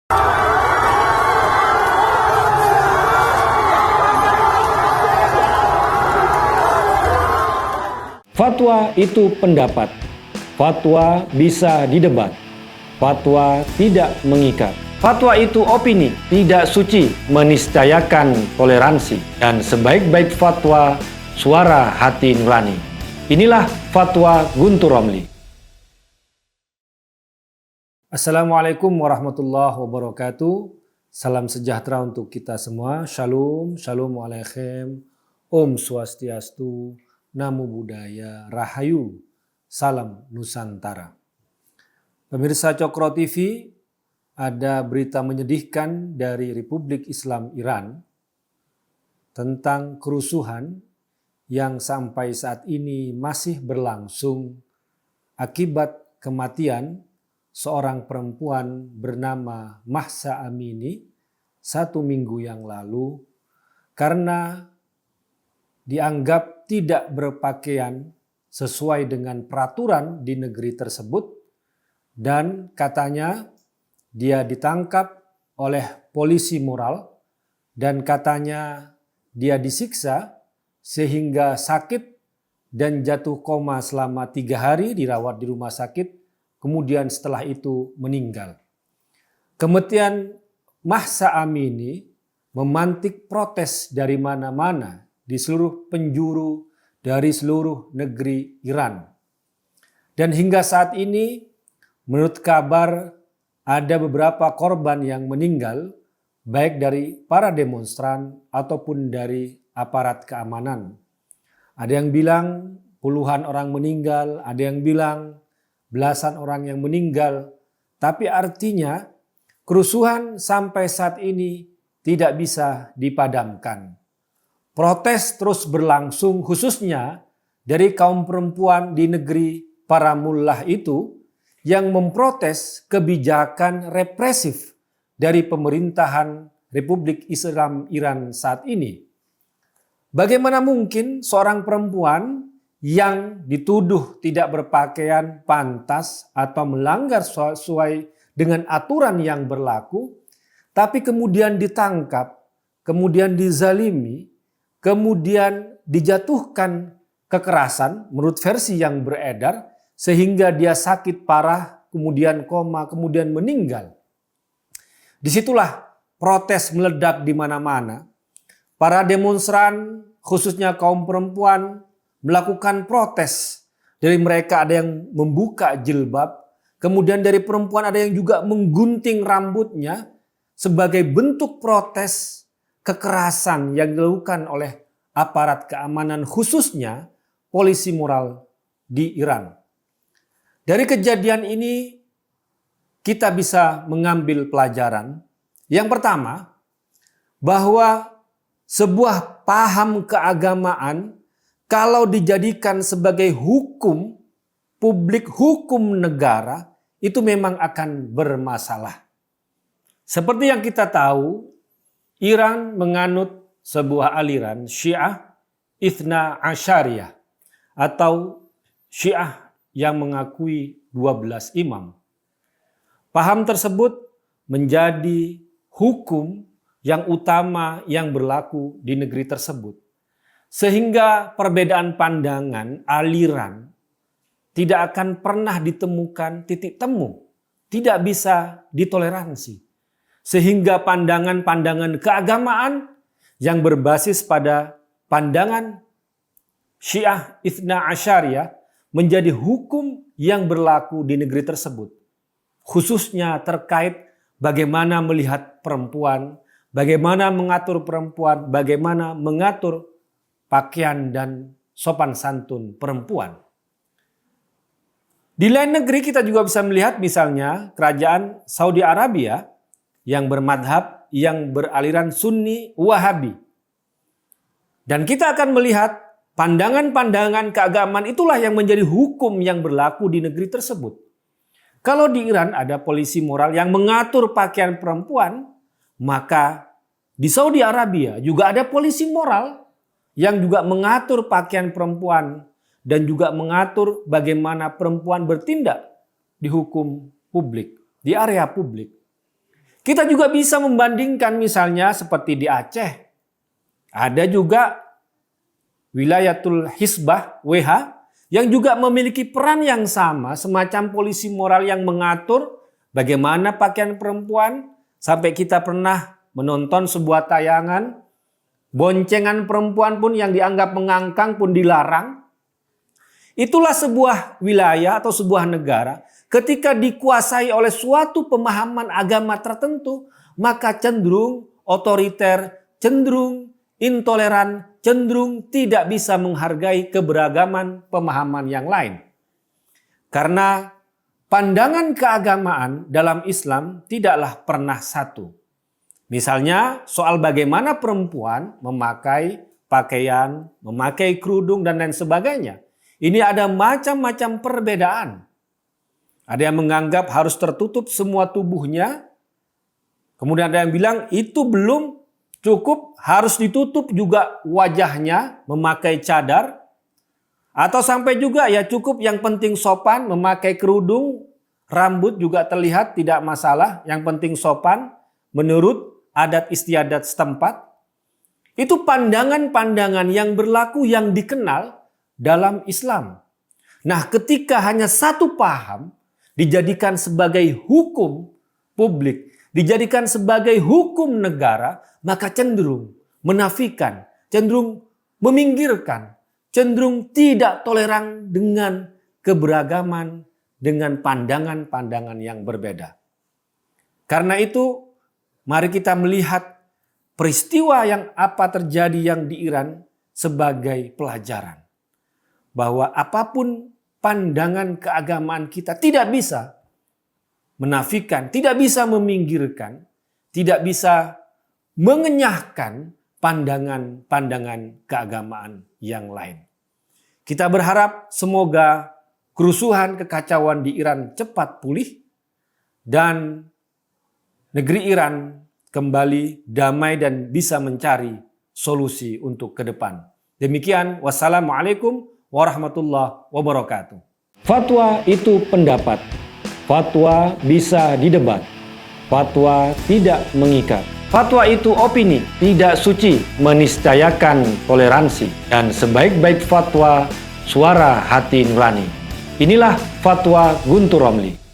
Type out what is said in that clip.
Fatwa itu pendapat, fatwa bisa didebat, fatwa tidak mengikat. Fatwa itu opini, tidak suci, meniscayakan toleransi. Dan sebaik-baik fatwa, suara hati nurani. Inilah Fatwa Guntur Romli. Assalamualaikum warahmatullahi wabarakatuh. Salam sejahtera untuk kita semua. Shalom, shalom alaikum, Om Swastiastu, Namo Buddhaya, Rahayu, Salam Nusantara. Pemirsa Cokro TV, ada berita menyedihkan dari Republik Islam Iran tentang kerusuhan yang sampai saat ini masih berlangsung akibat kematian seorang perempuan bernama Mahsa Amini 1 minggu yang lalu karena dianggap tidak berpakaian sesuai dengan peraturan di negeri tersebut dan katanya dia ditangkap oleh polisi moral dan katanya dia disiksa sehingga sakit dan jatuh koma selama 3 hari dirawat di rumah sakit, kemudian setelah itu meninggal. Kematian Mahsa Amini memantik protes dari mana-mana di seluruh penjuru dari seluruh negeri Iran. Dan hingga saat ini menurut kabar ada beberapa korban yang meninggal baik dari para demonstran ataupun dari aparat keamanan. Ada yang bilang puluhan orang meninggal, ada yang bilang belasan orang yang meninggal. Tapi artinya kerusuhan sampai saat ini tidak bisa dipadamkan. Protes terus berlangsung khususnya dari kaum perempuan di negeri para mullah itu yang memprotes kebijakan represif dari pemerintahan Republik Islam Iran saat ini. Bagaimana mungkin seorang perempuan yang dituduh tidak berpakaian pantas atau melanggar sesuai dengan aturan yang berlaku, tapi kemudian ditangkap, kemudian dizalimi, kemudian dijatuhkan kekerasan menurut versi yang beredar sehingga dia sakit parah, kemudian koma, kemudian meninggal. Disitulah protes meledak di mana-mana. Para demonstran khususnya kaum perempuan melakukan protes. Dari mereka ada yang membuka jilbab, kemudian dari perempuan ada yang juga menggunting rambutnya sebagai bentuk protes kekerasan yang dilakukan oleh aparat keamanan khususnya polisi moral di Iran. Dari kejadian ini kita bisa mengambil pelajaran. Yang pertama, bahwa sebuah paham keagamaan kalau dijadikan sebagai hukum publik, hukum negara, itu memang akan bermasalah. Seperti yang kita tahu, Iran menganut sebuah aliran Syiah Ithna Asyariyah atau Syiah yang mengakui 12 imam. Paham tersebut menjadi hukum yang utama yang berlaku di negeri tersebut. Sehingga perbedaan pandangan, aliran tidak akan pernah ditemukan titik temu. Tidak bisa ditoleransi. Sehingga pandangan-pandangan keagamaan yang berbasis pada pandangan Syiah Ithna Asyariyah menjadi hukum yang berlaku di negeri tersebut. Khususnya terkait bagaimana melihat perempuan, bagaimana mengatur perempuan, bagaimana mengatur pakaian dan sopan santun perempuan. Di lain negeri kita juga bisa melihat misalnya kerajaan Saudi Arabia yang bermadhab, yang beraliran Sunni Wahabi. Dan kita akan melihat pandangan-pandangan keagamaan itulah yang menjadi hukum yang berlaku di negeri tersebut. Kalau di Iran ada polisi moral yang mengatur pakaian perempuan, maka di Saudi Arabia juga ada polisi moral yang juga mengatur pakaian perempuan dan juga mengatur bagaimana perempuan bertindak di hukum publik, di area publik. Kita juga bisa membandingkan misalnya seperti di Aceh. Ada juga Wilayatul Hizbah WH yang juga memiliki peran yang sama, semacam polisi moral yang mengatur bagaimana pakaian perempuan. Sampai kita pernah menonton sebuah tayangan, boncengan perempuan pun yang dianggap mengangkang pun dilarang. Itulah sebuah wilayah atau sebuah negara ketika dikuasai oleh suatu pemahaman agama tertentu, maka cenderung otoriter, cenderung intoleran, cenderung tidak bisa menghargai keberagaman pemahaman yang lain. Karena pandangan keagamaan dalam Islam tidaklah pernah satu. Misalnya soal bagaimana perempuan memakai pakaian, memakai kerudung dan lain sebagainya. Ini ada macam-macam perbedaan. Ada yang menganggap harus tertutup semua tubuhnya. Kemudian ada yang bilang itu belum cukup, harus ditutup juga wajahnya, memakai cadar. Atau sampai juga ya cukup yang penting sopan, memakai kerudung, rambut juga terlihat tidak masalah. Yang penting sopan menurut adat istiadat setempat. Itu pandangan-pandangan yang berlaku yang dikenal dalam Islam. Nah, ketika hanya satu paham dijadikan sebagai hukum publik, dijadikan sebagai hukum negara, maka cenderung menafikan, cenderung meminggirkan, cenderung tidak toleran dengan keberagaman, dengan pandangan-pandangan yang berbeda. Karena itu, mari kita melihat peristiwa yang apa terjadi yang di Iran sebagai pelajaran. Bahwa apapun pandangan keagamaan kita tidak bisa menafikan, tidak bisa meminggirkan, tidak bisa mengenyahkan pandangan-pandangan keagamaan yang lain. Kita berharap semoga kerusuhan, kekacauan di Iran cepat pulih dan negeri Iran kembali damai dan bisa mencari solusi untuk ke depan. Demikian, wassalamualaikum warahmatullahi wabarakatuh. Fatwa itu pendapat. Fatwa bisa didebat. Fatwa tidak mengikat. Fatwa itu opini, tidak suci, meniscayakan toleransi. Dan sebaik-baik fatwa, suara hati nurani. Inilah Fatwa Guntur Romli.